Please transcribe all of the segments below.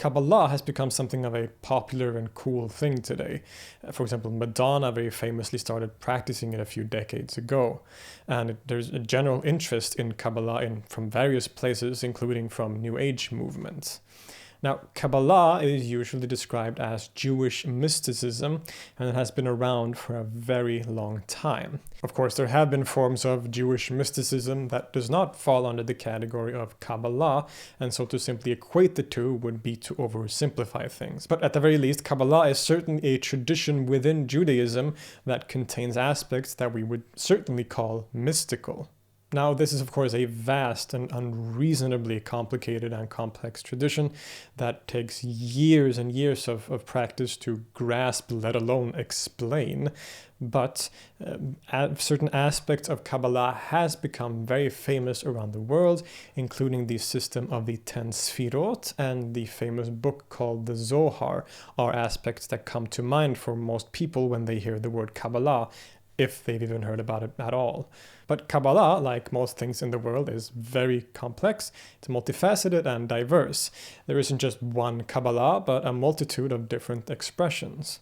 Kabbalah has become something of a popular and cool thing today. For example, Madonna very famously started practicing it a few decades ago. And there's a general interest in Kabbalah from various places, including from New Age movements. Now, Kabbalah is usually described as Jewish mysticism, and it has been around for a very long time. Of course, there have been forms of Jewish mysticism that does not fall under the category of Kabbalah, and so to simply equate the two would be to oversimplify things. But at the very least, Kabbalah is certainly a tradition within Judaism that contains aspects that we would certainly call mystical. Now, this is, of course, a vast and unreasonably complicated and complex tradition that takes years and years of practice to grasp, let alone explain. But certain aspects of Kabbalah has become very famous around the world, including the system of the 10 Sfirot and the famous book called the Zohar, are aspects that come to mind for most people when they hear the word Kabbalah, if they've even heard about it at all. But Kabbalah, like most things in the world, is very complex. It's multifaceted and diverse. There isn't just one Kabbalah, but a multitude of different expressions.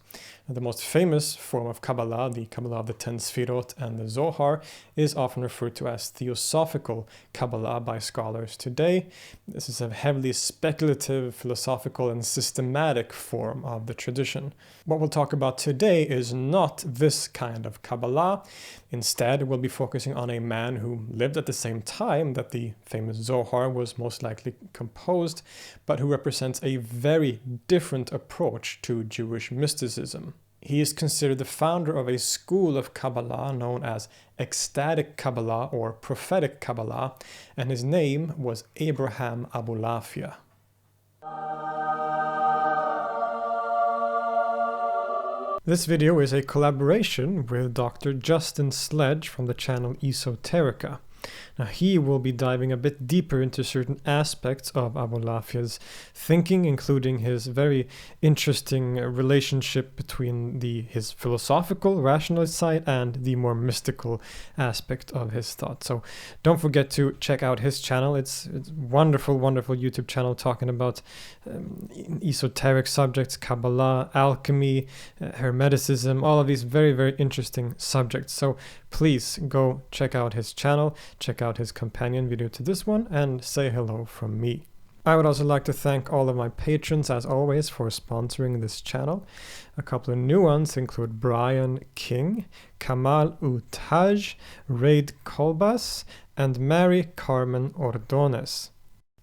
The most famous form of Kabbalah, the Kabbalah of the 10 Sfirot and the Zohar, is often referred to as Theosophical Kabbalah by scholars today. This is a heavily speculative, philosophical, and systematic form of the tradition. What we'll talk about today is not this kind of Kabbalah. Instead, we'll be focusing on a man who lived at the same time that the famous Zohar was most likely composed, but who represents a very different approach to Jewish mysticism. He is considered the founder of a school of Kabbalah known as Ecstatic Kabbalah or Prophetic Kabbalah, and his name was Abraham Abulafia. This video is a collaboration with Dr. Justin Sledge from the channel Esoterica. Now, he will be diving a bit deeper into certain aspects of Abulafia's thinking, including his very interesting relationship between his philosophical, rationalist side and the more mystical aspect of his thought. So don't forget to check out his channel. It's wonderful, wonderful YouTube channel talking about esoteric subjects, Kabbalah, alchemy, Hermeticism, all of these very, very interesting subjects. So please go check out his channel, check out his companion video to this one, and say hello from me. I would also like to thank all of my patrons, as always, for sponsoring this channel. A couple of new ones include Brian King, Kamal Utaj, Raid Kolbas, and Mary Carmen Ordones.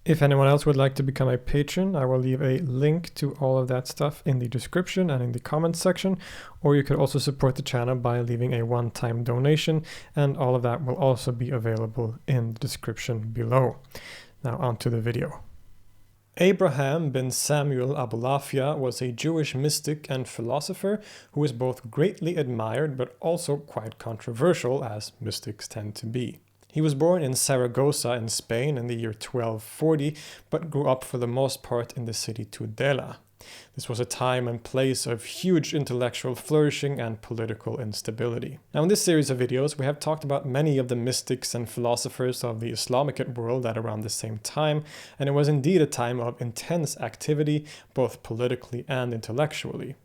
If anyone else would like to become a patron, I will leave a link to all of that stuff in the description and in the comments section, or you could also support the channel by leaving a one-time donation, and all of that will also be available in the description below. Now on to the video. Abraham ben Samuel Abulafia was a Jewish mystic and philosopher who was both greatly admired but also quite controversial, as mystics tend to be. He was born in Saragossa in Spain in the year 1240, but grew up for the most part in the city Tudela. This was a time and place of huge intellectual flourishing and political instability. Now, in this series of videos, we have talked about many of the mystics and philosophers of the Islamic world at around the same time, and it was indeed a time of intense activity, both politically and intellectually.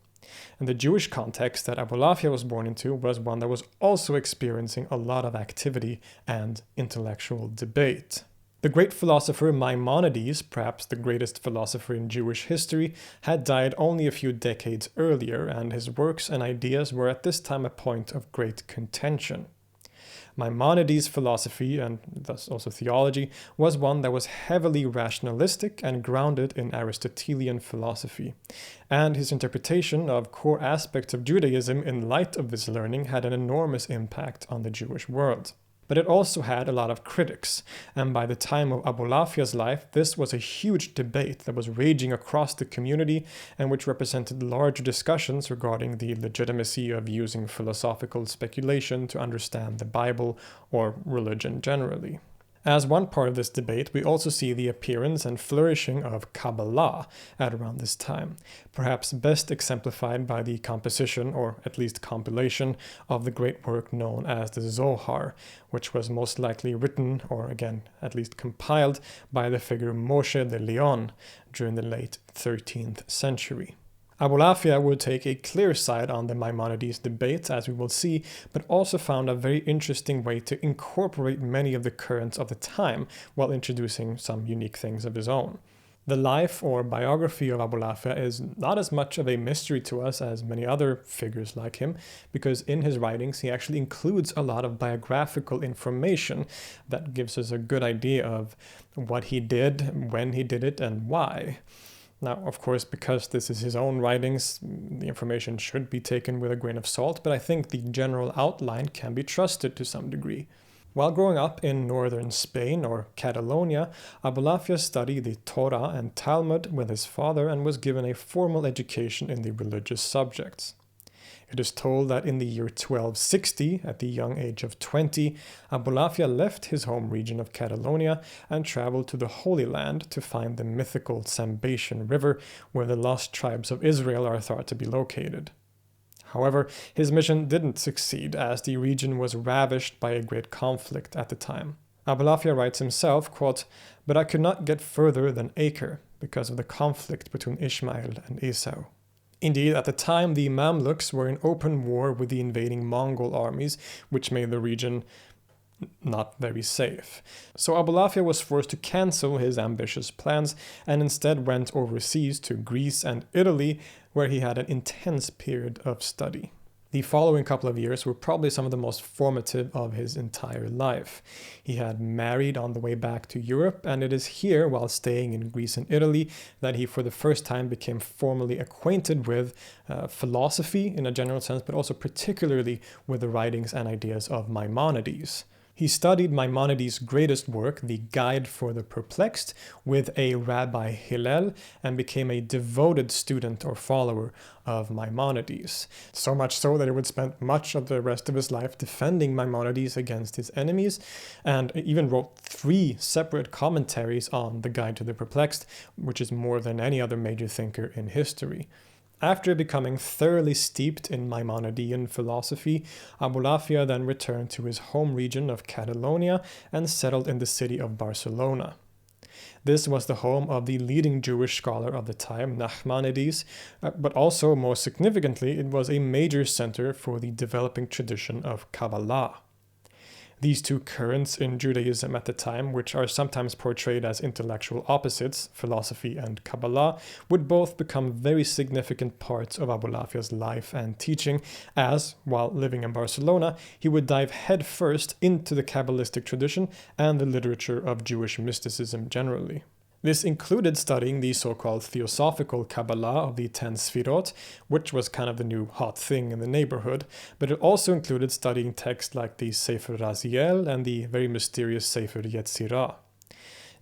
And the Jewish context that Abulafia was born into was one that was also experiencing a lot of activity and intellectual debate. The great philosopher Maimonides, perhaps the greatest philosopher in Jewish history, had died only a few decades earlier, and his works and ideas were at this time a point of great contention. Maimonides' philosophy, and thus also theology, was one that was heavily rationalistic and grounded in Aristotelian philosophy. And his interpretation of core aspects of Judaism in light of this learning had an enormous impact on the Jewish world. But it also had a lot of critics, and by the time of Abulafia's life, this was a huge debate that was raging across the community and which represented large discussions regarding the legitimacy of using philosophical speculation to understand the Bible or religion generally. As one part of this debate, we also see the appearance and flourishing of Kabbalah at around this time, perhaps best exemplified by the composition, or at least compilation, of the great work known as the Zohar, which was most likely written, or again, at least compiled, by the figure Moshe de Leon during the late 13th century. Abulafia would take a clear side on the Maimonides debate, as we will see, but also found a very interesting way to incorporate many of the currents of the time while introducing some unique things of his own. The life or biography of Abulafia is not as much of a mystery to us as many other figures like him, because in his writings he actually includes a lot of biographical information that gives us a good idea of what he did, when he did it, and why. Now, of course, because this is his own writings, the information should be taken with a grain of salt, but I think the general outline can be trusted to some degree. While growing up in northern Spain, or Catalonia, Abulafia studied the Torah and Talmud with his father and was given a formal education in the religious subjects. It is told that in the year 1260, at the young age of 20, Abulafia left his home region of Catalonia and traveled to the Holy Land to find the mythical Sambation River, where the lost tribes of Israel are thought to be located. However, his mission didn't succeed, as the region was ravished by a great conflict at the time. Abulafia writes himself, quote, "But I could not get further than Acre, because of the conflict between Ishmael and Esau." Indeed, at the time, the Mamluks were in open war with the invading Mongol armies, which made the region not very safe. So Abulafia was forced to cancel his ambitious plans and instead went overseas to Greece and Italy, where he had an intense period of study. The following couple of years were probably some of the most formative of his entire life. He had married on the way back to Europe, and it is here, while staying in Greece and Italy, that he for the first time became formally acquainted with philosophy in a general sense, but also particularly with the writings and ideas of Maimonides. He studied Maimonides' greatest work, the Guide for the Perplexed, with a Rabbi Hillel, and became a devoted student or follower of Maimonides. So much so that he would spend much of the rest of his life defending Maimonides against his enemies, and even wrote 3 separate commentaries on the Guide to the Perplexed, which is more than any other major thinker in history. After becoming thoroughly steeped in Maimonidean philosophy, Abulafia then returned to his home region of Catalonia and settled in the city of Barcelona. This was the home of the leading Jewish scholar of the time, Nachmanides, but also, most significantly, it was a major center for the developing tradition of Kabbalah. These two currents in Judaism at the time, which are sometimes portrayed as intellectual opposites, philosophy and Kabbalah, would both become very significant parts of Abulafia's life and teaching, as, while living in Barcelona, he would dive headfirst into the Kabbalistic tradition and the literature of Jewish mysticism generally. This included studying the so-called Theosophical Kabbalah of the 10 Sfirot, which was kind of the new hot thing in the neighborhood, but it also included studying texts like the Sefer Raziel and the very mysterious Sefer Yetzirah.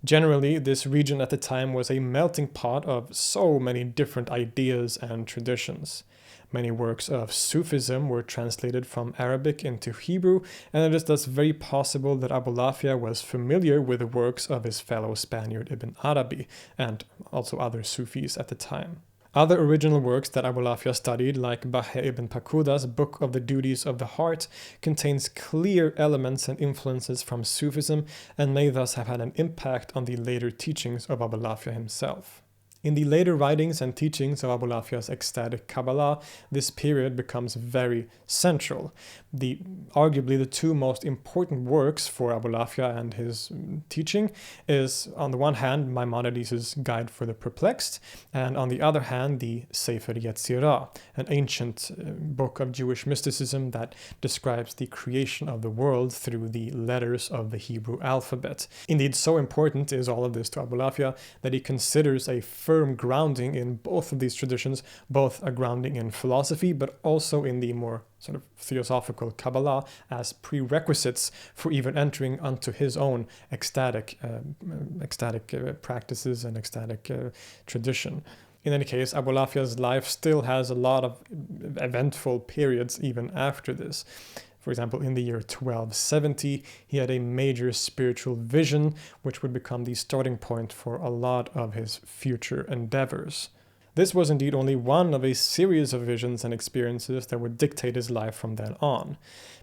Generally, this region at the time was a melting pot of so many different ideas and traditions. Many works of Sufism were translated from Arabic into Hebrew, and it is thus very possible that Abulafia was familiar with the works of his fellow Spaniard Ibn Arabi, and also other Sufis at the time. Other original works that Abulafia studied, like Bahya ibn Pakuda's Book of the Duties of the Heart, contains clear elements and influences from Sufism, and may thus have had an impact on the later teachings of Abulafia himself. In the later writings and teachings of Abulafia's Ecstatic Kabbalah, this period becomes very central. Arguably the 2 most important works for Abulafia and his teaching is, on the one hand, Maimonides' Guide for the Perplexed, and on the other hand, the Sefer Yetzirah, an ancient book of Jewish mysticism that describes the creation of the world through the letters of the Hebrew alphabet. Indeed, so important is all of this to Abulafia that he considers a firm grounding in both of these traditions, both a grounding in philosophy, but also in the more sort of Theosophical Kabbalah as prerequisites for even entering onto his own ecstatic practices and ecstatic tradition. In any case, Abulafia's life still has a lot of eventful periods even after this. For example, in the year 1270, he had a major spiritual vision, which would become the starting point for a lot of his future endeavors. This was indeed only one of a series of visions and experiences that would dictate his life from then on,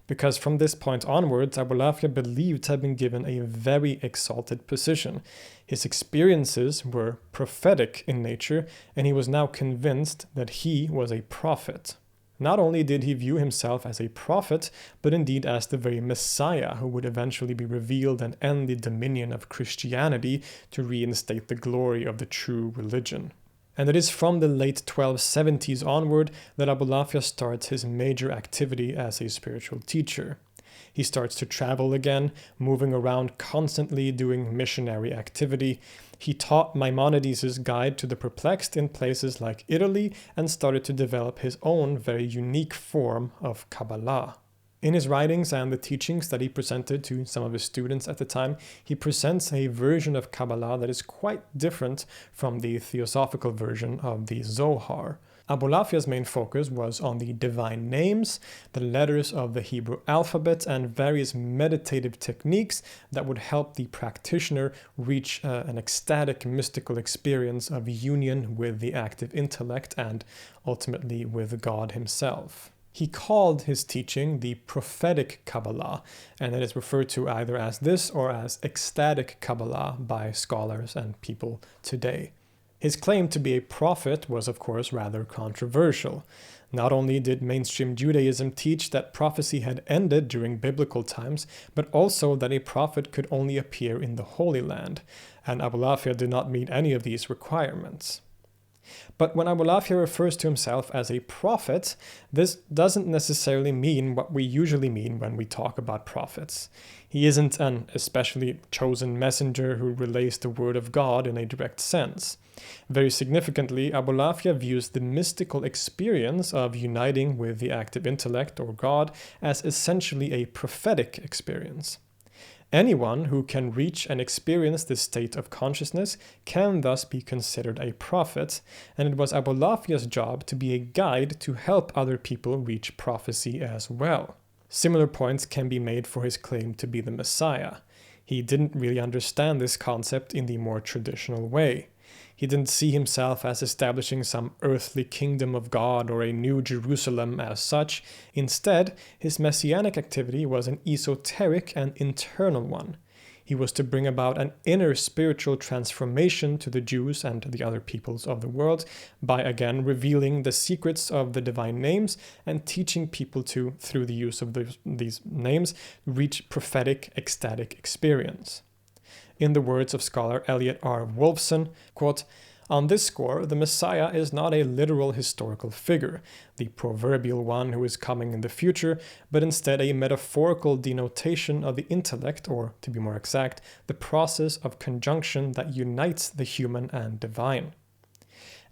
because from this point onwards, Abulafia believed to have been given a very exalted position. His experiences were prophetic in nature, and he was now convinced that he was a prophet. Not only did he view himself as a prophet, but indeed as the very Messiah who would eventually be revealed and end the dominion of Christianity to reinstate the glory of the true religion. And it is from the late 1270s onward that Abulafia starts his major activity as a spiritual teacher. He starts to travel again, moving around constantly doing missionary activity. He taught Maimonides' Guide to the Perplexed in places like Italy and started to develop his own very unique form of Kabbalah. In his writings and the teachings that he presented to some of his students at the time, he presents a version of Kabbalah that is quite different from the Theosophical version of the Zohar. Abulafia's main focus was on the divine names, the letters of the Hebrew alphabet, and various meditative techniques that would help the practitioner reach an ecstatic mystical experience of union with the active intellect and ultimately with God himself. He called his teaching the Prophetic Kabbalah, and it is referred to either as this or as Ecstatic Kabbalah by scholars and people today. His claim to be a prophet was, of course, rather controversial. Not only did mainstream Judaism teach that prophecy had ended during biblical times, but also that a prophet could only appear in the Holy Land, and Abulafia did not meet any of these requirements. But when Abulafia refers to himself as a prophet, this doesn't necessarily mean what we usually mean when we talk about prophets. He isn't an especially chosen messenger who relays the word of God in a direct sense. Very significantly, Abulafia views the mystical experience of uniting with the active intellect or God as essentially a prophetic experience. Anyone who can reach and experience this state of consciousness can thus be considered a prophet, and it was Abulafia's job to be a guide to help other people reach prophecy as well. Similar points can be made for his claim to be the Messiah. He didn't really understand this concept in the more traditional way. He didn't see himself as establishing some earthly kingdom of God or a new Jerusalem as such. Instead, his messianic activity was an esoteric and internal one. He was to bring about an inner spiritual transformation to the Jews and the other peoples of the world by again revealing the secrets of the divine names and teaching people to, through the use of these names, reach prophetic ecstatic experience. In the words of scholar Eliot R. Wolfson, quote, "On this score, the Messiah is not a literal historical figure, the proverbial one who is coming in the future, but instead a metaphorical denotation of the intellect, or, to be more exact, the process of conjunction that unites the human and divine.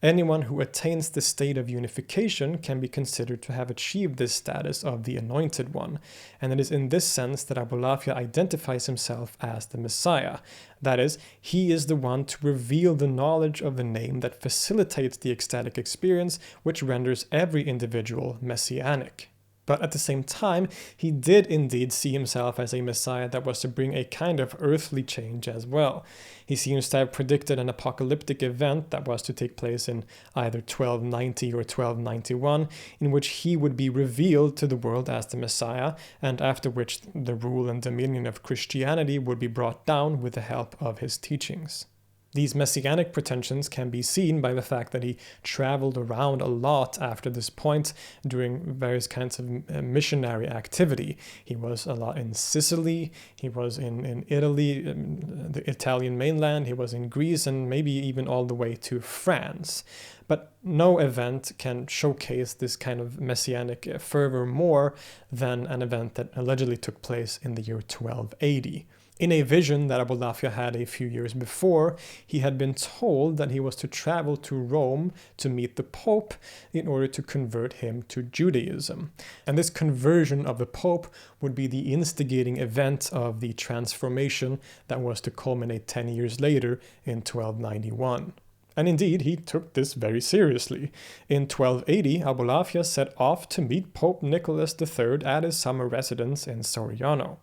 Anyone who attains this state of unification can be considered to have achieved this status of the Anointed One, and it is in this sense that Abulafia identifies himself as the Messiah. That is, he is the one to reveal the knowledge of the name that facilitates the ecstatic experience, which renders every individual messianic. But at the same time, he did indeed see himself as a Messiah that was to bring a kind of earthly change as well. He seems to have predicted an apocalyptic event that was to take place in either 1290 or 1291, in which he would be revealed to the world as the Messiah, and after which the rule and dominion of Christianity would be brought down with the help of his teachings. These messianic pretensions can be seen by the fact that he traveled around a lot after this point doing various kinds of missionary activity. He was a lot in Sicily, he was in Italy, the Italian mainland, he was in Greece, and maybe even all the way to France. But no event can showcase this kind of messianic fervor more than an event that allegedly took place in the year 1280. In a vision that Abulafia had a few years before, he had been told that he was to travel to Rome to meet the Pope in order to convert him to Judaism. And this conversion of the Pope would be the instigating event of the transformation that was to culminate 10 years later in 1291. And indeed, he took this very seriously. In 1280, Abulafia set off to meet Pope Nicholas III at his summer residence in Soriano.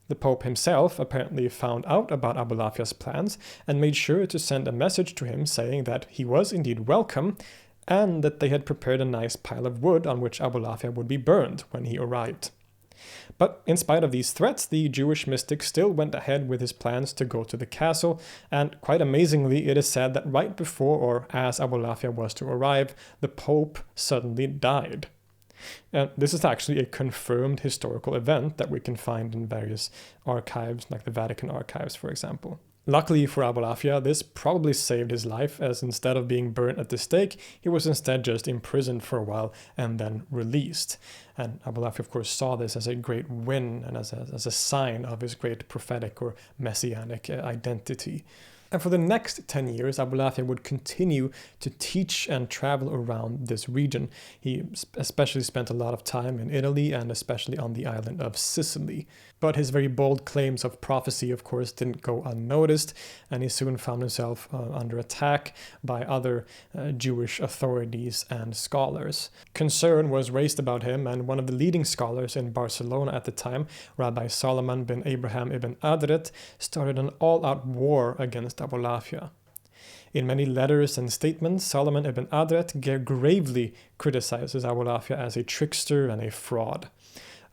The Pope himself apparently found out about Abulafia's plans and made sure to send a message to him saying that he was indeed welcome and that they had prepared a nice pile of wood on which Abulafia would be burned when he arrived. But in spite of these threats, the Jewish mystic still went ahead with his plans to go to the castle, and quite amazingly, it is said that right before or as Abulafia was to arrive, the Pope suddenly died. And this is actually a confirmed historical event that we can find in various archives, like the Vatican archives, for example. Luckily for Abulafia, this probably saved his life, as instead of being burnt at the stake, he was instead just imprisoned for a while and then released. And Abulafia, of course, saw this as a great win and as a sign of his great prophetic or messianic identity. And for the next 10 years, Abulafia would continue to teach and travel around this region. He especially spent a lot of time in Italy and especially on the island of Sicily. But his very bold claims of prophecy, of course, didn't go unnoticed, and he soon found himself under attack by other Jewish authorities and scholars. Concern was raised about him, and one of the leading scholars in Barcelona at the time, Rabbi Solomon ben Abraham ibn Adret, started an all-out war against Abulafia. In many letters and statements, Solomon ibn Adret gravely criticizes Abulafia as a trickster and a fraud.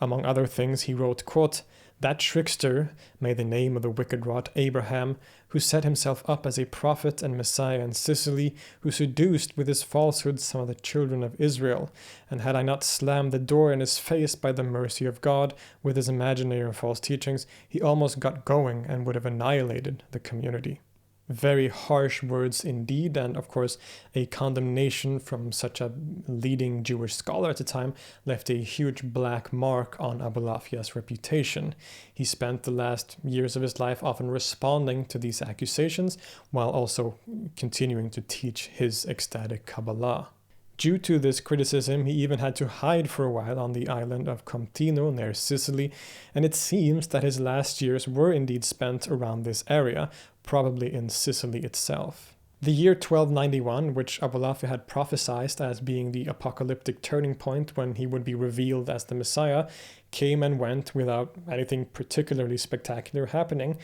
Among other things, he wrote, quote, "That trickster, may the name of the wicked wrought Abraham, who set himself up as a prophet and Messiah in Sicily, who seduced with his falsehood some of the children of Israel, and had I not slammed the door in his face by the mercy of God with his imaginary and false teachings, he almost got going and would have annihilated the community." Very harsh words indeed, and of course a condemnation from such a leading Jewish scholar at the time left a huge black mark on Abulafia's reputation. He spent the last years of his life often responding to these accusations while also continuing to teach his ecstatic Kabbalah. Due to this criticism, he even had to hide for a while on the island of Comtino near Sicily, and it seems that his last years were indeed spent around this area, probably in Sicily itself. The year 1291, which Abulafia had prophesied as being the apocalyptic turning point when he would be revealed as the Messiah, came and went without anything particularly spectacular happening.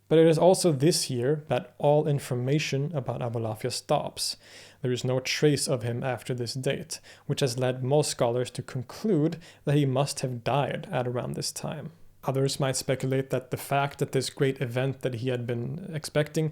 But it is also this year that all information about Abulafia stops. There is no trace of him after this date, which has led most scholars to conclude that he must have died at around this time. Others might speculate that the fact that this great event that he had been expecting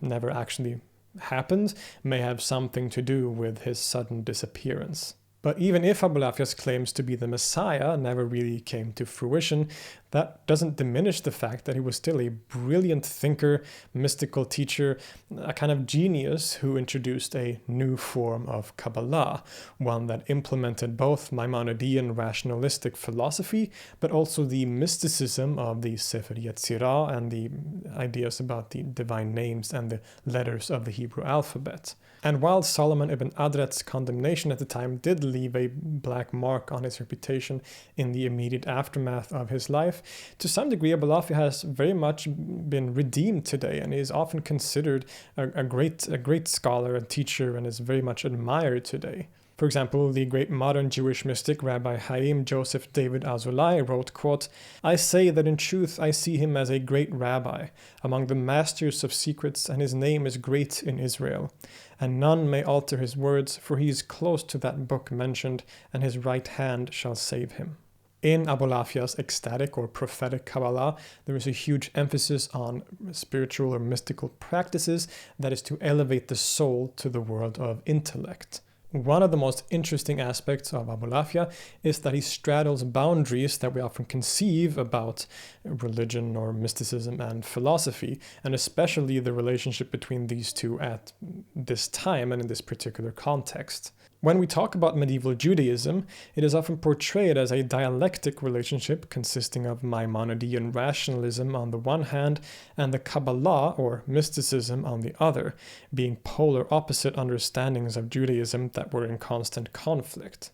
never actually happened may have something to do with his sudden disappearance. But even if Abulafia's claims to be the Messiah never really came to fruition, that doesn't diminish the fact that he was still a brilliant thinker, mystical teacher, a kind of genius who introduced a new form of Kabbalah, one that implemented both Maimonidean rationalistic philosophy, but also the mysticism of the Sefer Yetzirah and the ideas about the divine names and the letters of the Hebrew alphabet. And while Solomon ibn Adret's condemnation at the time did leave a black mark on his reputation in the immediate aftermath of his life, to some degree Abulafia has very much been redeemed today and is often considered a great scholar and teacher and is very much admired today. For example, the great modern Jewish mystic Rabbi Chaim Joseph David Azulai wrote, quote, "I say that in truth I see him as a great rabbi, among the masters of secrets, and his name is great in Israel. And none may alter his words, for he is close to that book mentioned, and his right hand shall save him." In Abulafia's ecstatic or prophetic Kabbalah, there is a huge emphasis on spiritual or mystical practices that is to elevate the soul to the world of intellect. One of the most interesting aspects of Abulafia is that he straddles boundaries that we often conceive about religion or mysticism and philosophy, and especially the relationship between these two at this time and in this particular context. When we talk about medieval Judaism, it is often portrayed as a dialectic relationship consisting of Maimonidean rationalism on the one hand and the Kabbalah or mysticism on the other, being polar opposite understandings of Judaism that were in constant conflict.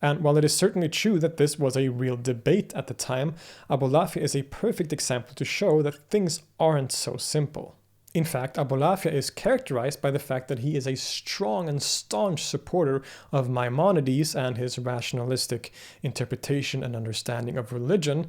And while it is certainly true that this was a real debate at the time, Abulafia is a perfect example to show that things aren't so simple. In fact, Abulafia is characterized by the fact that he is a strong and staunch supporter of Maimonides and his rationalistic interpretation and understanding of religion,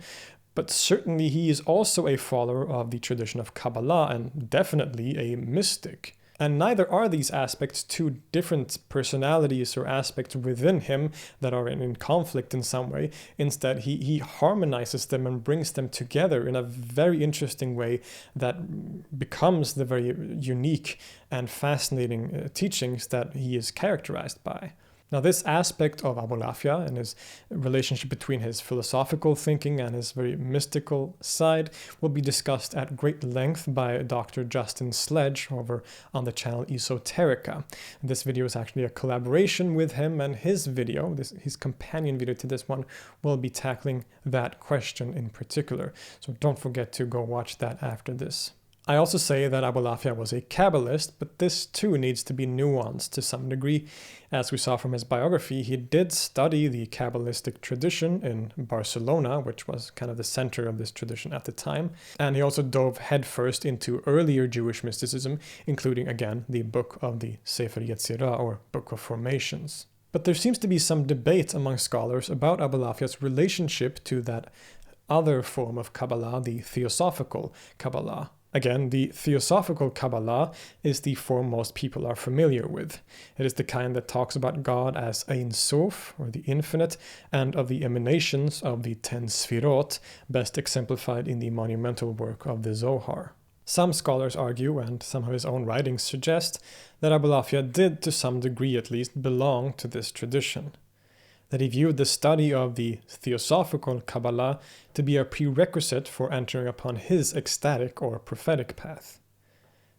but certainly he is also a follower of the tradition of Kabbalah and definitely a mystic. And neither are these aspects two different personalities or aspects within him that are in conflict in some way. Instead, he harmonizes them and brings them together in a very interesting way that becomes the very unique and fascinating teachings that he is characterized by. Now, this aspect of Abulafia and his relationship between his philosophical thinking and his very mystical side will be discussed at great length by Dr. Justin Sledge over on the channel Esoterica. This video is actually a collaboration with him, and his video, his companion video to this one, will be tackling that question in particular. So don't forget to go watch that after this. I also say that Abulafia was a Kabbalist, but this too needs to be nuanced to some degree. As we saw from his biography, he did study the Kabbalistic tradition in Barcelona, which was kind of the center of this tradition at the time. And he also dove headfirst into earlier Jewish mysticism, including, again, the Book of the Sefer Yetzirah, or Book of Formations. But there seems to be some debate among scholars about Abulafia's relationship to that other form of Kabbalah, the Theosophical Kabbalah. Again, the Theosophical Kabbalah is the form most people are familiar with. It is the kind that talks about God as Ein Sof, or the infinite, and of the emanations of the 10 Sfirot, best exemplified in the monumental work of the Zohar. Some scholars argue, and some of his own writings suggest, that Abulafia did, to some degree at least, belong to this tradition. That he viewed the study of the Theosophical Kabbalah to be a prerequisite for entering upon his ecstatic or prophetic path.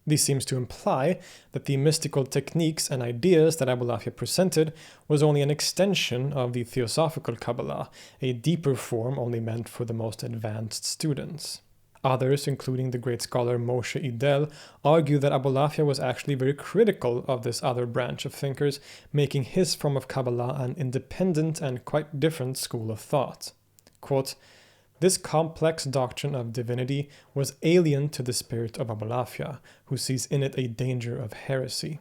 This seems to imply that the mystical techniques and ideas that Abulafia presented was only an extension of the Theosophical Kabbalah, a deeper form only meant for the most advanced students. Others, including the great scholar Moshe Idel, argue that Abulafia was actually very critical of this other branch of thinkers, making his form of Kabbalah an independent and quite different school of thought. Quote, "This complex doctrine of divinity was alien to the spirit of Abulafia, who sees in it a danger of heresy.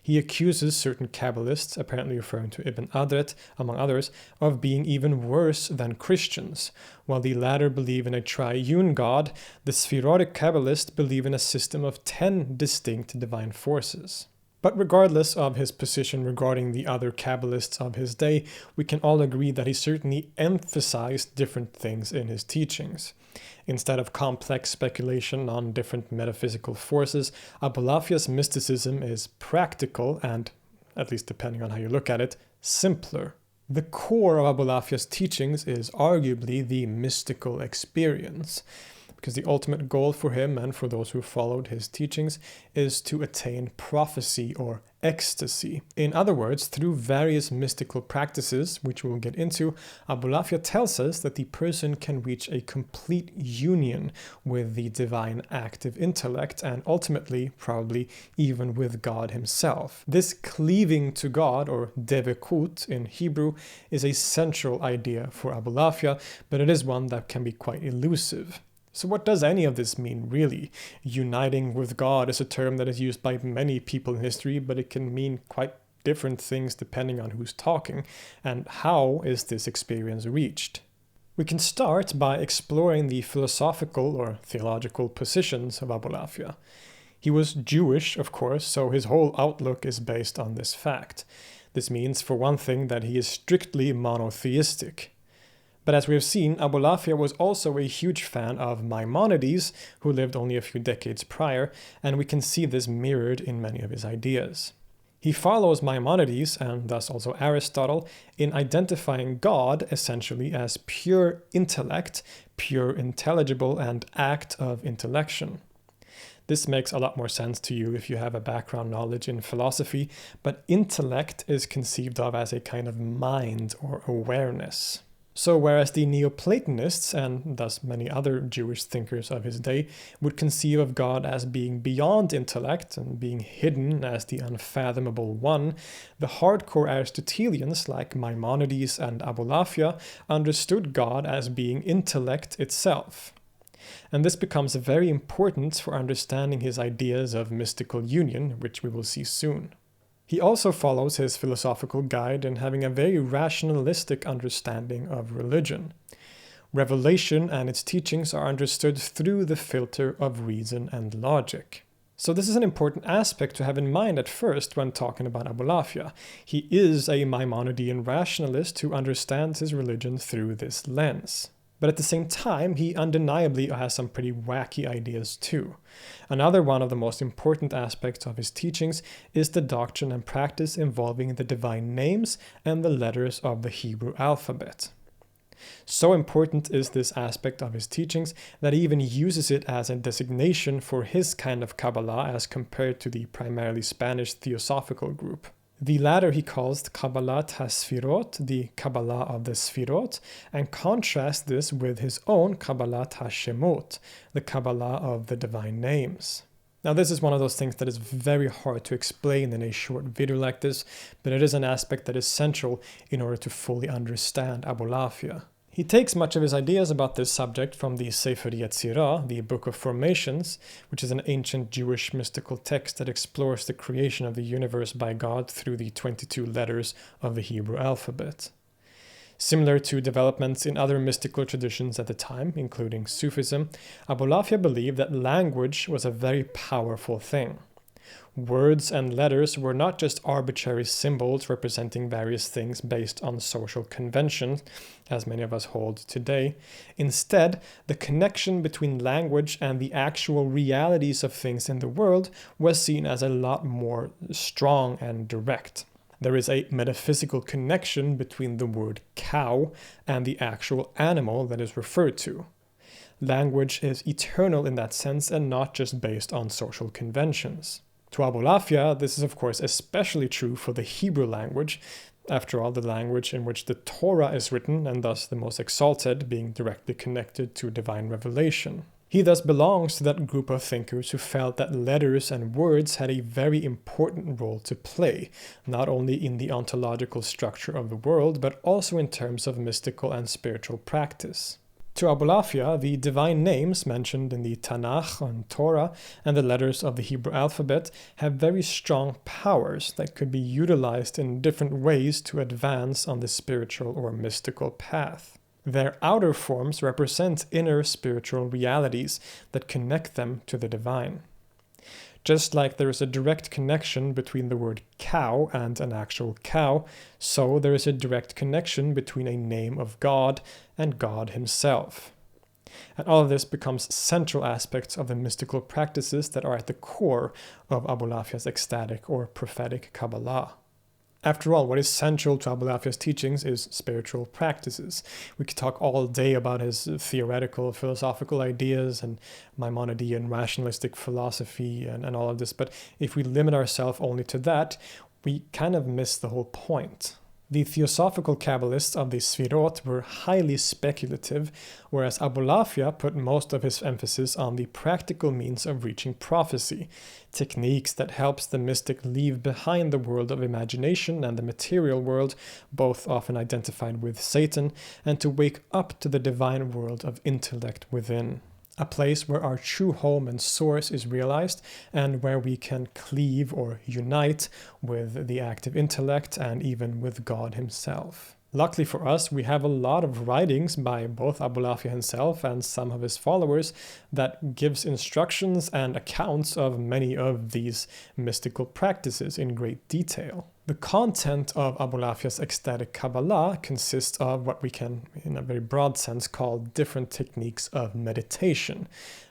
He accuses certain Kabbalists, apparently referring to Ibn Adret, among others, of being even worse than Christians. While the latter believe in a triune God, the Sephirotic Kabbalists believe in a system of 10 distinct divine forces." But regardless of his position regarding the other Kabbalists of his day, we can all agree that he certainly emphasized different things in his teachings. Instead of complex speculation on different metaphysical forces, Abulafia's mysticism is practical and, at least depending on how you look at it, simpler. The core of Abulafia's teachings is arguably the mystical experience, because the ultimate goal for him and for those who followed his teachings is to attain prophecy or ecstasy. In other words, through various mystical practices, which we'll get into, Abulafia tells us that the person can reach a complete union with the divine active intellect and ultimately, probably, even with God himself. This cleaving to God, or devekut in Hebrew, is a central idea for Abulafia, but it is one that can be quite elusive. So what does any of this mean, really? Uniting with God is a term that is used by many people in history, but it can mean quite different things depending on who's talking. And how is this experience reached? We can start by exploring the philosophical or theological positions of Abulafia. He was Jewish, of course, so his whole outlook is based on this fact. This means, for one thing, that he is strictly monotheistic. But as we have seen, Abulafia was also a huge fan of Maimonides, who lived only a few decades prior, and we can see this mirrored in many of his ideas. He follows Maimonides, and thus also Aristotle, in identifying God essentially as pure intellect, pure intelligible, and act of intellection. This makes a lot more sense to you if you have a background knowledge in philosophy, but intellect is conceived of as a kind of mind or awareness. So whereas the Neoplatonists, and thus many other Jewish thinkers of his day, would conceive of God as being beyond intellect and being hidden as the unfathomable one, the hardcore Aristotelians like Maimonides and Abulafia understood God as being intellect itself. And this becomes very important for understanding his ideas of mystical union, which we will see soon. He also follows his philosophical guide in having a very rationalistic understanding of religion. Revelation and its teachings are understood through the filter of reason and logic. So this is an important aspect to have in mind at first when talking about Abulafia. He is a Maimonidean rationalist who understands his religion through this lens. But at the same time, he undeniably has some pretty wacky ideas too. Another one of the most important aspects of his teachings is the doctrine and practice involving the divine names and the letters of the Hebrew alphabet. So important is this aspect of his teachings that he even uses it as a designation for his kind of Kabbalah as compared to the primarily Spanish Theosophical group. The latter he calls the Kabbalat HaSfirot, the Kabbalah of the Sfirot, and contrasts this with his own Kabbalat HaShemot, the Kabbalah of the divine names. Now this is one of those things that is very hard to explain in a short video like this, but it is an aspect that is central in order to fully understand Abulafia. He takes much of his ideas about this subject from the Sefer Yetzirah, the Book of Formations, which is an ancient Jewish mystical text that explores the creation of the universe by God through the 22 letters of the Hebrew alphabet. Similar to developments in other mystical traditions at the time, including Sufism, Abulafia believed that language was a very powerful thing. Words and letters were not just arbitrary symbols representing various things based on social convention, as many of us hold today. Instead, the connection between language and the actual realities of things in the world was seen as a lot more strong and direct. There is a metaphysical connection between the word cow and the actual animal that is referred to. Language is eternal in that sense and not just based on social conventions. To Abulafia, this is of course especially true for the Hebrew language, after all the language in which the Torah is written and thus the most exalted, being directly connected to divine revelation. He thus belongs to that group of thinkers who felt that letters and words had a very important role to play, not only in the ontological structure of the world, but also in terms of mystical and spiritual practice. To Abulafia, the divine names mentioned in the Tanakh and Torah and the letters of the Hebrew alphabet have very strong powers that could be utilized in different ways to advance on the spiritual or mystical path. Their outer forms represent inner spiritual realities that connect them to the divine. Just like there is a direct connection between the word cow and an actual cow, so there is a direct connection between a name of God and God himself. And all of this becomes central aspects of the mystical practices that are at the core of Abulafia's ecstatic or prophetic Kabbalah. After all, what is central to Abulafia's teachings is spiritual practices. We could talk all day about his theoretical, philosophical ideas and Maimonidean rationalistic philosophy and all of this, but if we limit ourselves only to that, we kind of miss the whole point. The Theosophical Kabbalists of the Sfirot were highly speculative, whereas Abulafia put most of his emphasis on the practical means of reaching prophecy, techniques that helps the mystic leave behind the world of imagination and the material world, both often identified with Satan, and to wake up to the divine world of intellect within. A place where our true home and source is realized and where we can cleave or unite with the active intellect and even with God himself. Luckily for us, we have a lot of writings by both Abulafia himself and some of his followers that gives instructions and accounts of many of these mystical practices in great detail. The content of Abulafia's ecstatic Kabbalah consists of what we can, in a very broad sense, call different techniques of meditation.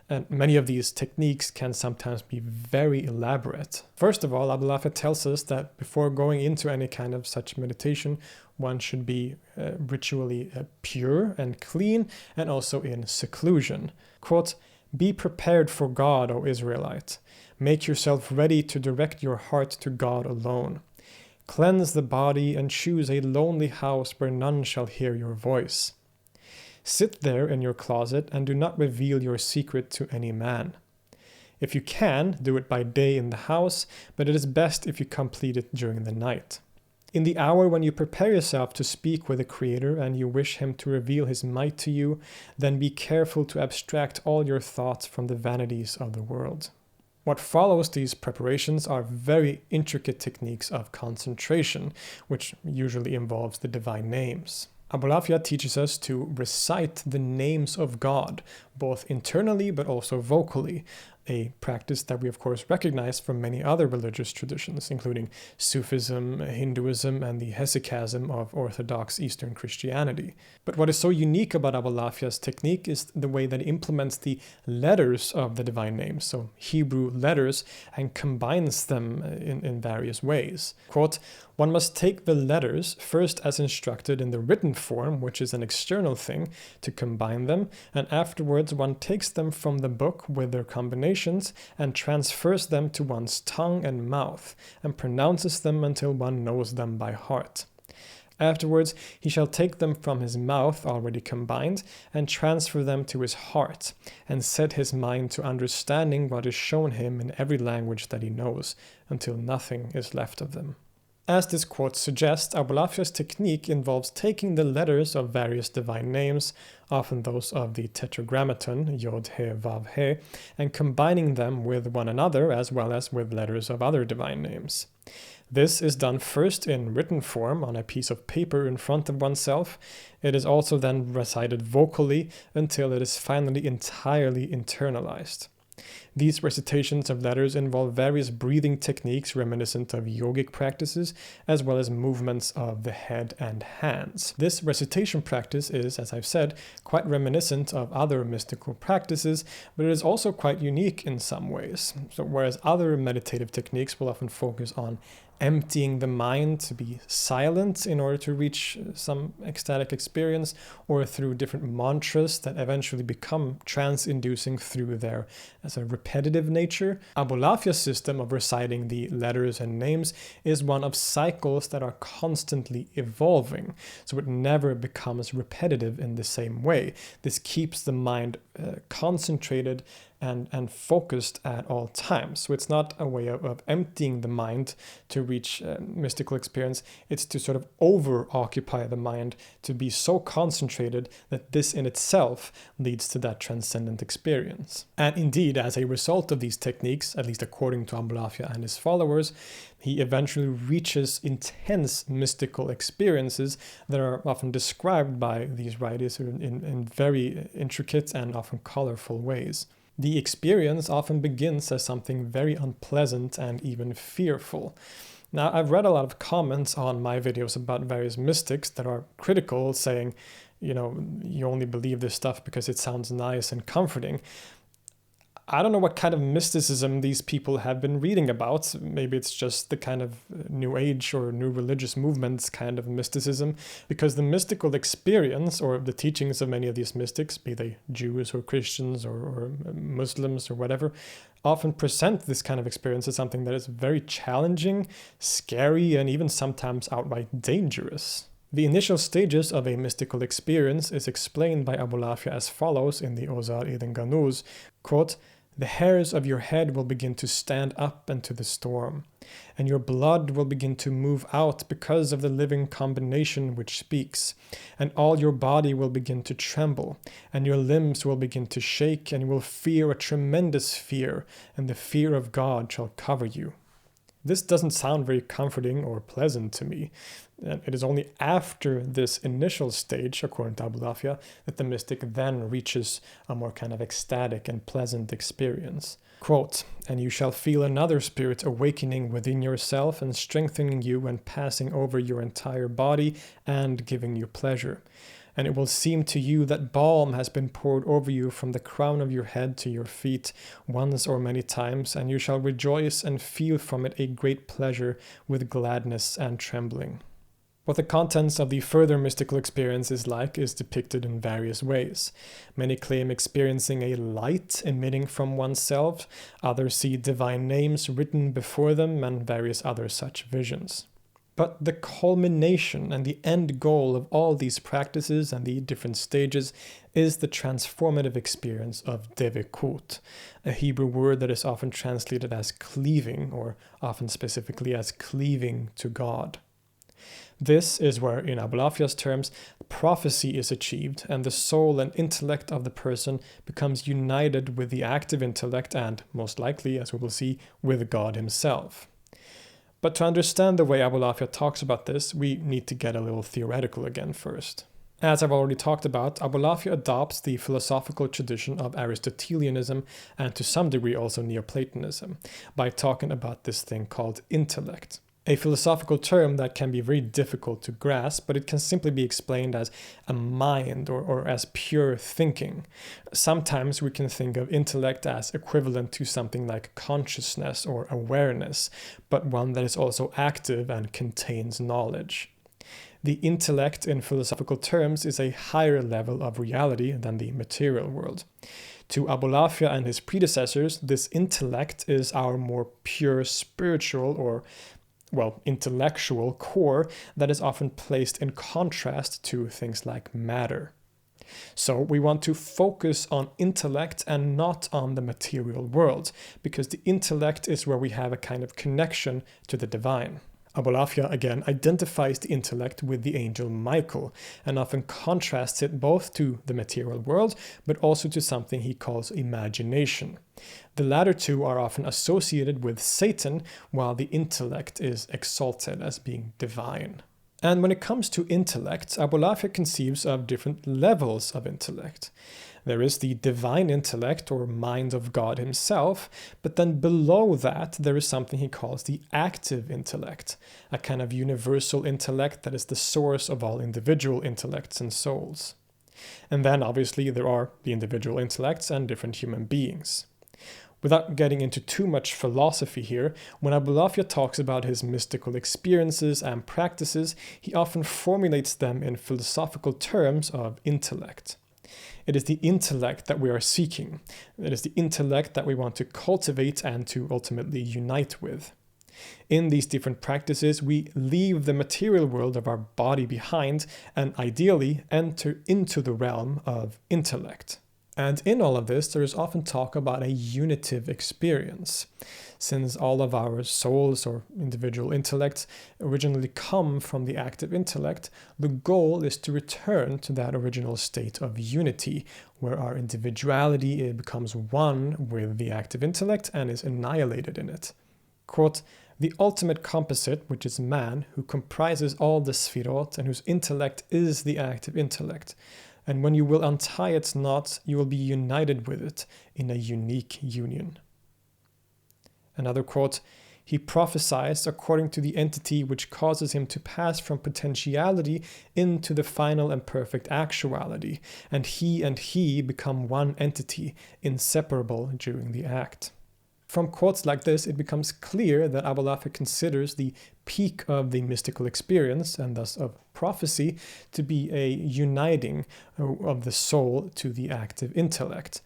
And many of these techniques can sometimes be very elaborate. First of all, Abulafia tells us that before going into any kind of such meditation, one should be ritually pure and clean and also in seclusion. Quote, "Be prepared for God, O Israelite. Make yourself ready to direct your heart to God alone. Cleanse the body and choose a lonely house where none shall hear your voice. Sit there in your closet and do not reveal your secret to any man. If you can, do it by day in the house, but it is best if you complete it during the night. In the hour when you prepare yourself to speak with the Creator and you wish Him to reveal His might to you, then be careful to abstract all your thoughts from the vanities of the world. What follows these preparations are very intricate techniques of concentration, which usually involves the divine names. Abulafia teaches us to recite the names of God, both internally but also vocally, a practice that we of course recognize from many other religious traditions, including Sufism, Hinduism, and the hesychasm of Orthodox Eastern Christianity. But what is so unique about Abulafia's technique is the way that it implements the letters of the divine names, so Hebrew letters, and combines them in various ways. Quote, "One must take the letters first as instructed in the written form, which is an external thing, to combine them, and afterwards one takes them from the book with their combinations and transfers them to one's tongue and mouth, and pronounces them until one knows them by heart. Afterwards, he shall take them from his mouth already combined and transfer them to his heart, and set his mind to understanding what is shown him in every language that he knows, until nothing is left of them." As this quote suggests, Abulafia's technique involves taking the letters of various divine names, often those of the Tetragrammaton, Yod, He, Vav, He, and combining them with one another as well as with letters of other divine names. This is done first in written form on a piece of paper in front of oneself. It is also then recited vocally until it is finally entirely internalized. These recitations of letters involve various breathing techniques reminiscent of yogic practices, as well as movements of the head and hands. This recitation practice is, as I've said, quite reminiscent of other mystical practices, but it is also quite unique in some ways. So whereas other meditative techniques will often focus on emptying the mind to be silent in order to reach some ecstatic experience, or through different mantras that eventually become trance-inducing through their as a repetitive nature, Abulafia's system of reciting the letters and names is one of cycles that are constantly evolving, so it never becomes repetitive in the same way. This keeps the mind concentrated and focused at all times. So it's not a way of emptying the mind to reach mystical experience. It's to sort of over-occupy the mind, to be so concentrated that this in itself leads to that transcendent experience. And indeed, as a result of these techniques, at least according to Abulafia and his followers, he eventually reaches intense mystical experiences that are often described by these writers in very intricate and often colorful ways. The experience often begins as something very unpleasant and even fearful. Now, I've read a lot of comments on my videos about various mystics that are critical, saying, you only believe this stuff because it sounds nice and comforting. I don't know what kind of mysticism these people have been reading about. Maybe it's just the kind of New Age or New Religious Movements kind of mysticism, because the mystical experience or the teachings of many of these mystics, be they Jews or Christians or Muslims or whatever, often present this kind of experience as something that is very challenging, scary, and even sometimes outright dangerous. The initial stages of a mystical experience is explained by Abulafia as follows in the Ozar Eden Ganuz, quote, "The hairs of your head will begin to stand up into the storm, and your blood will begin to move out because of the living combination which speaks, and all your body will begin to tremble, and your limbs will begin to shake, and you will fear a tremendous fear, and the fear of God shall cover you." This doesn't sound very comforting or pleasant to me. And it is only after this initial stage, according to Abulafia, that the mystic then reaches a more kind of ecstatic and pleasant experience. Quote, "And you shall feel another spirit awakening within yourself and strengthening you and passing over your entire body and giving you pleasure. And it will seem to you that balm has been poured over you from the crown of your head to your feet once or many times, and you shall rejoice and feel from it a great pleasure with gladness and trembling." What the contents of the further mystical experience is like is depicted in various ways. Many claim experiencing a light emitting from oneself, others see divine names written before them, and various other such visions. But the culmination and the end goal of all these practices and the different stages is the transformative experience of devekut, a Hebrew word that is often translated as cleaving, or often specifically as cleaving to God. This is where, in Abulafia's terms, prophecy is achieved and the soul and intellect of the person becomes united with the active intellect and, most likely, as we will see, with God himself. But to understand the way Abulafia talks about this, we need to get a little theoretical again first. As I've already talked about, Abulafia adopts the philosophical tradition of Aristotelianism and to some degree also Neoplatonism by talking about this thing called intellect. A philosophical term that can be very difficult to grasp, but it can simply be explained as a mind or as pure thinking. Sometimes we can think of intellect as equivalent to something like consciousness or awareness, but one that is also active and contains knowledge. The intellect in philosophical terms is a higher level of reality than the material world. To Abulafia and his predecessors, this intellect is our more pure spiritual or intellectual core that is often placed in contrast to things like matter. So we want to focus on intellect and not on the material world, because the intellect is where we have a kind of connection to the divine. Abulafia again identifies the intellect with the angel Michael and often contrasts it both to the material world but also to something he calls imagination. The latter two are often associated with Satan, while the intellect is exalted as being divine. And when it comes to intellect, Abulafia conceives of different levels of intellect. There is the divine intellect or mind of God himself, but then below that there is something he calls the active intellect, a kind of universal intellect that is the source of all individual intellects and souls. And then obviously there are the individual intellects and different human beings. Without getting into too much philosophy here, when Abulafia talks about his mystical experiences and practices, he often formulates them in philosophical terms of intellect. It is the intellect that we are seeking. It is the intellect that we want to cultivate and to ultimately unite with. In these different practices, we leave the material world of our body behind and ideally enter into the realm of intellect. And in all of this, there is often talk about a unitive experience. Since all of our souls or individual intellects originally come from the active intellect, the goal is to return to that original state of unity, where our individuality becomes one with the active intellect and is annihilated in it. Quote, "The ultimate composite, which is man, who comprises all the sphirot and whose intellect is the active intellect. And when you will untie its knots, you will be united with it in a unique union." Another quote, "He prophesies according to the entity which causes him to pass from potentiality into the final and perfect actuality, and he become one entity, inseparable during the act." From quotes like this, it becomes clear that Abulafia considers the peak of the mystical experience, and thus of prophecy, to be a uniting of the soul to the active intellect.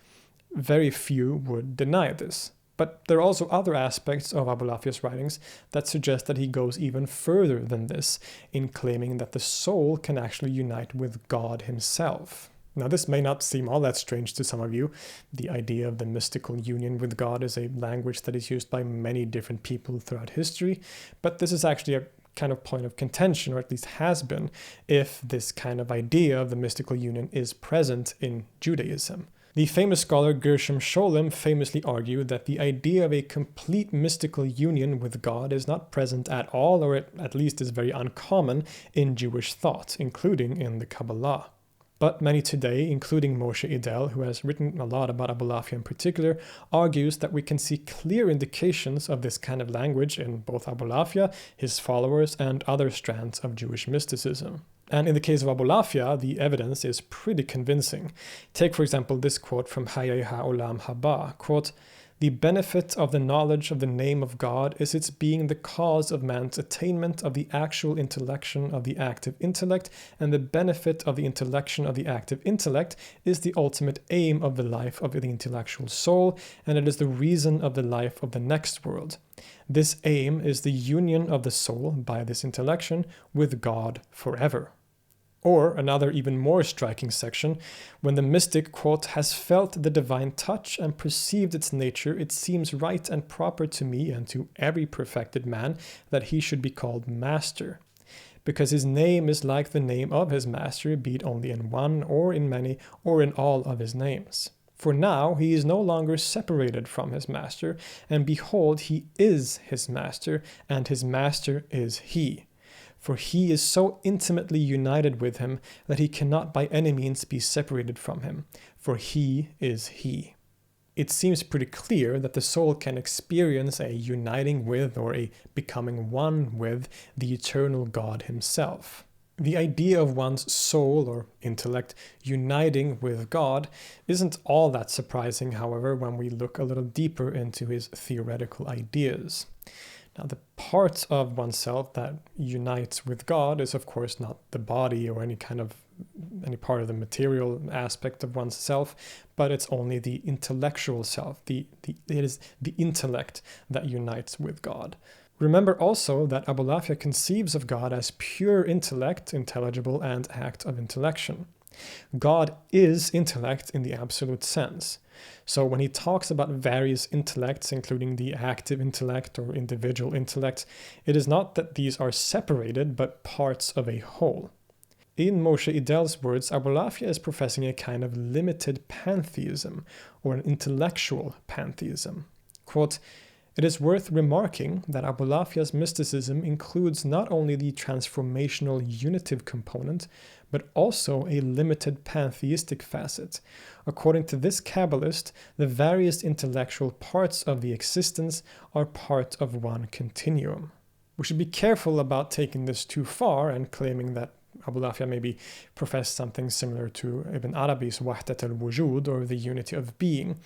Very few would deny this. But there are also other aspects of Abulafia's writings that suggest that he goes even further than this, in claiming that the soul can actually unite with God himself. Now, this may not seem all that strange to some of you. The idea of the mystical union with God is a language that is used by many different people throughout history, but this is actually a kind of point of contention, or at least has been, if this kind of idea of the mystical union is present in Judaism. The famous scholar Gershom Scholem famously argued that the idea of a complete mystical union with God is not present at all, or at least is very uncommon in Jewish thought, including in the Kabbalah. But many today, including Moshe Idel, who has written a lot about Abulafia in particular, argues that we can see clear indications of this kind of language in both Abulafia, his followers, and other strands of Jewish mysticism. And in the case of Abulafia, the evidence is pretty convincing. Take, for example, this quote from Hayei HaOlam Haba, quote, "The benefit of the knowledge of the name of God is its being the cause of man's attainment of the actual intellection of the active intellect, and the benefit of the intellection of the active intellect is the ultimate aim of the life of the intellectual soul, and it is the reason of the life of the next world. This aim is the union of the soul by this intellection with God forever." Or another even more striking section, "When the mystic, quote, has felt the divine touch and perceived its nature, it seems right and proper to me and to every perfected man that he should be called master. because his name is like the name of his master, be it only in one, or in many, or in all of his names. For now he is no longer separated from his master, and behold, he is his master, and his master is he. For he is so intimately united with him that he cannot by any means be separated from him, for he is he. It seems pretty clear that the soul can experience a uniting with or a becoming one with the eternal God himself. The idea of one's soul or intellect uniting with God isn't all that surprising, however, when we look a little deeper into his theoretical ideas. Now, the part of oneself that unites with God is, of course, not the body or any part of the material aspect of one's self, but it's only the intellectual self. It is the intellect that unites with God. Remember also that Abulafia conceives of God as pure intellect, intelligible, and act of intellection. God is intellect in the absolute sense. So when he talks about various intellects, including the active intellect or individual intellect, it is not that these are separated, but parts of a whole. In Moshe Idel's words, Abulafia is professing a kind of limited pantheism, or an intellectual pantheism. Quote, "It is worth remarking that Abulafia's mysticism includes not only the transformational unitive component, but also a limited pantheistic facet. According to this Kabbalist, the various intellectual parts of the existence are part of one continuum." We should be careful about taking this too far and claiming that Abulafia maybe professed something similar to Ibn Arabi's Wahdat al-Wujud, or the unity of being.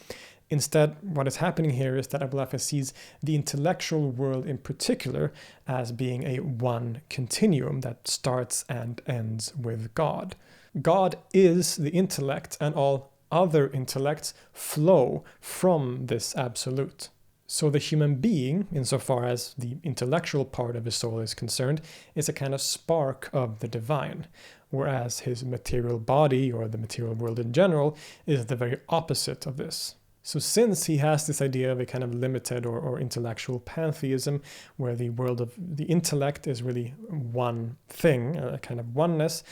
Instead, what is happening here is that Abulafia sees the intellectual world in particular as being a one continuum that starts and ends with God. God is the intellect, and all other intellects flow from this absolute. So the human being, insofar as the intellectual part of his soul is concerned, is a kind of spark of the divine, whereas his material body, or the material world in general, is the very opposite of this. So since he has this idea of a kind of limited or intellectual pantheism, where the world of the intellect is really one thing, a kind of oneness,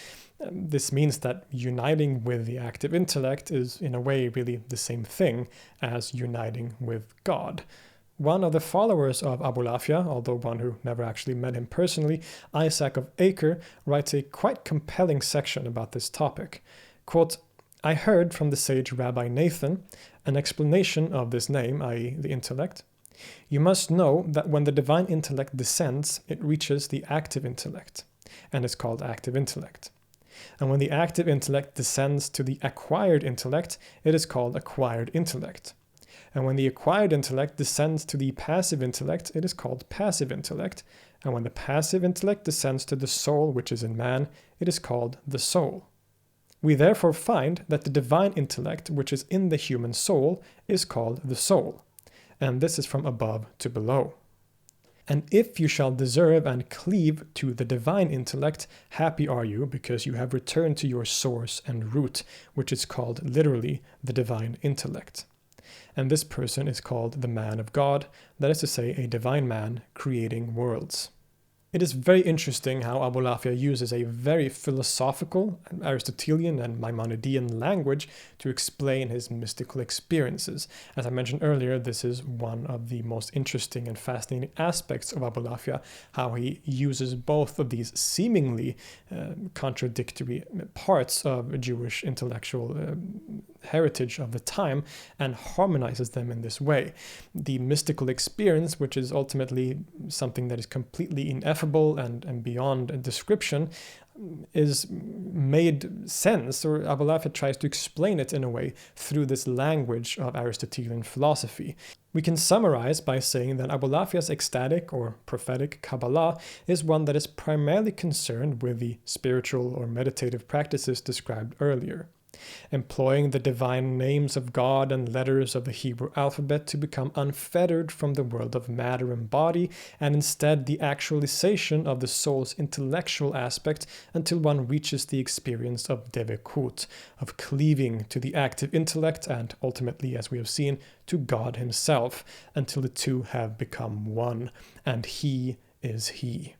this means that uniting with the active intellect is in a way really the same thing as uniting with God. One of the followers of Abulafia, although one who never actually met him personally, Isaac of Acre, writes a quite compelling section about this topic. Quote, "I heard from the sage Rabbi Nathan an explanation of this name, i.e. the intellect. You must know that when the divine intellect descends, it reaches the active intellect, and is called active intellect. And when the active intellect descends to the acquired intellect, it is called acquired intellect. And when the acquired intellect descends to the passive intellect, it is called passive intellect. And when the passive intellect descends to the soul which is in man, it is called the soul. We therefore find that the divine intellect which is in the human soul is called the soul. And this is from above to below. And if you shall deserve and cleave to the divine intellect, happy are you, because you have returned to your source and root, which is called literally the divine intellect. And this person is called the man of God, that is to say, a divine man creating worlds." It is very interesting how Abulafia uses a very philosophical, Aristotelian and Maimonidean language to explain his mystical experiences. As I mentioned earlier, this is one of the most interesting and fascinating aspects of Abulafia, how he uses both of these seemingly contradictory parts of Jewish intellectual heritage of the time and harmonizes them in this way. The mystical experience, which is ultimately something that is completely ineffable and beyond description, is made sense, or Abulafia tries to explain it in a way through this language of Aristotelian philosophy. We can summarize by saying that Abulafia's ecstatic or prophetic Kabbalah is one that is primarily concerned with the spiritual or meditative practices described earlier, employing the divine names of God and letters of the Hebrew alphabet to become unfettered from the world of matter and body, and instead the actualization of the soul's intellectual aspect until one reaches the experience of devekut, of cleaving to the active intellect and ultimately, as we have seen, to God himself, until the two have become one, and he is he.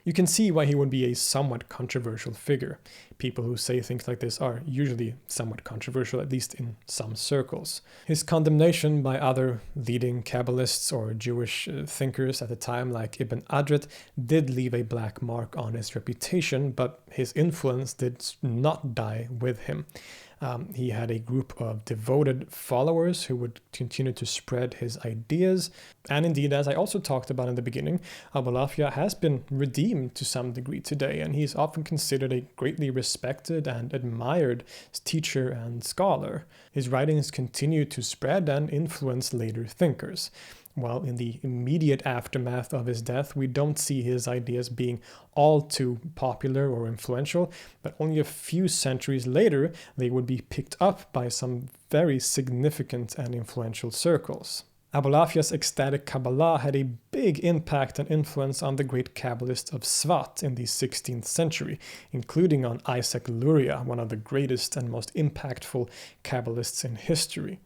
You can see why he would be a somewhat controversial figure. People who say things like this are usually somewhat controversial, at least in some circles. His condemnation by other leading Kabbalists or Jewish thinkers at the time, like Ibn Adret, did leave a black mark on his reputation, but his influence did not die with him. He had a group of devoted followers who would continue to spread his ideas. And indeed, as I also talked about in the beginning, Abulafia has been redeemed to some degree today, and he's often considered a greatly respected and admired teacher and scholar. His writings continue to spread and influence later thinkers. While in the immediate aftermath of his death, we don't see his ideas being all too popular or influential, but only a few centuries later, they would be picked up by some very significant and influential circles. Abulafia's Ecstatic Kabbalah had a big impact and influence on the great Kabbalists of Svat in the 16th century, including on Isaac Luria, one of the greatest and most impactful Kabbalists in history.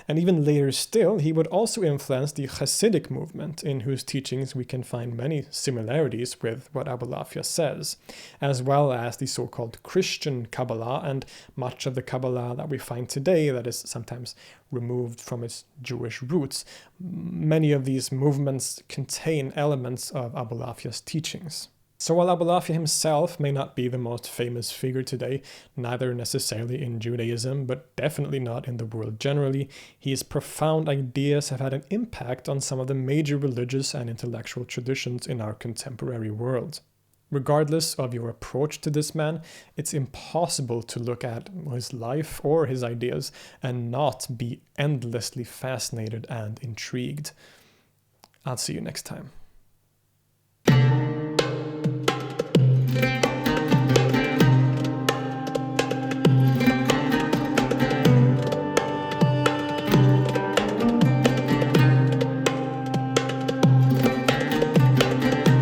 And even later still, he would also influence the Hasidic movement, in whose teachings we can find many similarities with what Abulafia says, as well as the so-called Christian Kabbalah and much of the Kabbalah that we find today that is sometimes removed from its Jewish roots. Many of these movements contain elements of Abulafia's teachings. So while Abulafia himself may not be the most famous figure today, neither necessarily in Judaism, but definitely not in the world generally, his profound ideas have had an impact on some of the major religious and intellectual traditions in our contemporary world. Regardless of your approach to this man, it's impossible to look at his life or his ideas and not be endlessly fascinated and intrigued. I'll see you next time.